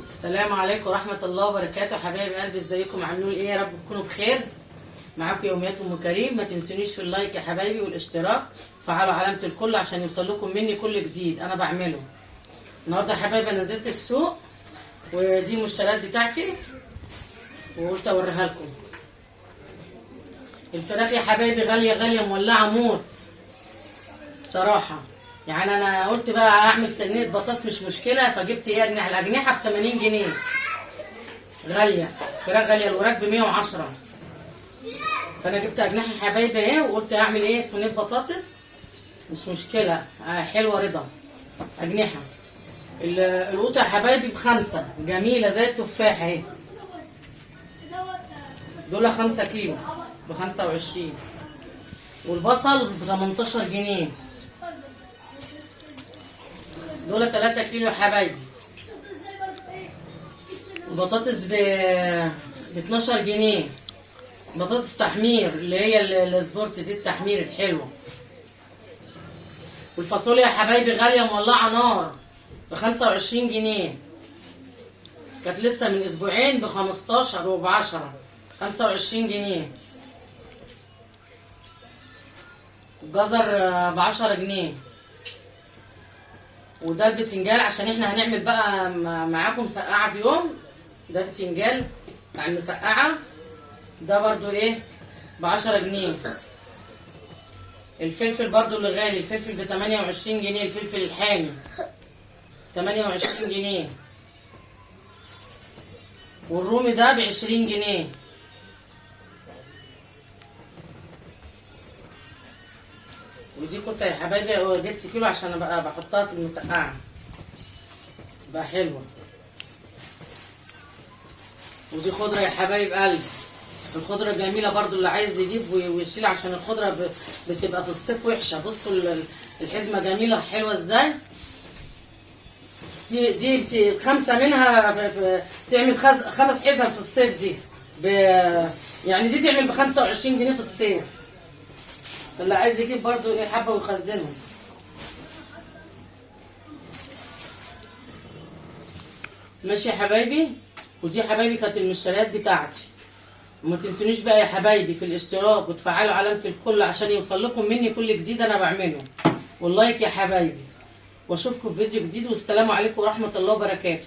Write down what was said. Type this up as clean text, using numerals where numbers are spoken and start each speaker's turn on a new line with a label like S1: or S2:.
S1: السلام عليكم ورحمة الله وبركاته. حبايب قلبي، ازيكم؟ عاملين ايه؟ يا رب تكونوا بخير. معاكم يوميات ام كريم. ما تنسونيش في اللايك يا حبايبي والاشتراك، فعلوا علامة الكل عشان يوصل لكم مني كل جديد انا بعمله. النهارده يا حبايبي انا نزلت السوق ودي المشتريات بتاعتي وقلت اوريها لكم. الفراخ يا حبايبي غالية غالية مولعة موت صراحة. يعني انا قلت بقى اعمل صينيه بطاطس مش مشكله، فجبت الاجنحه ب 80 جنيه. غاليه، فراخ غاليه، الوراك ب 110. فانا جبت اجنحه يا حبايبي اهي، وقلت اعمل ايه صينيه بطاطس مش مشكله. حلوه رضا. اجنحه القوطه يا حبايبي ب5 جميله زي التفاح اهي. دول 5 كيلو ب25. والبصل ب18 جنيه. دول 3 كيلو يا حبايبي. البطاطس ب 12 جنيه. بطاطس تحمير اللي هي السبورت دي، التحمير الحلوه. والفاصوليا يا حبايبي غاليه مولعه نار ب 25 جنيه. كانت لسه من اسبوعين ب 15 وب 10. 25 جنيه. الجزر ب 10 جنيه. وده البتنجال عشان احنا هنعمل بقى معاكم مسقعه في يوم. ده بتنجال بتاع المسقعه، ده برضو ايه ب10 جنيه. الفلفل برضو اللي غالي، الفلفل ب 28 جنيه. الفلفل الحامي 28 جنيه. والرومي ده ب20 جنيه. ودي كوسه يا حبايبي، جبت كيلو عشان ابقى بحطها في المسقعه بقى حلوه. ودي خضره يا حبايب قلبي، الخضره جميله برضو، اللي عايز يجيب ويشيل عشان الخضره بتبقى في الصيف وحشه. بصوا الحزمه جميله حلوه ازاي. دي 5 منها تعمل 5 حزم في الصيف. دي يعني دي تعمل ب25 جنيه في الصيف. اللي عايز يجيب برضو ايه حبه ويخزنهم. ماشي يا حبايبي. ودي يا حبايبي كانت المشتريات بتاعتي. وما تنسونيش بقى يا حبايبي في الاشتراك وتفعلوا علامه الكل عشان يوصل لكم مني كل جديد انا بعمله. واللايك يا حبايبي. واشوفكم في فيديو جديد، والسلام عليكم ورحمه الله وبركاته.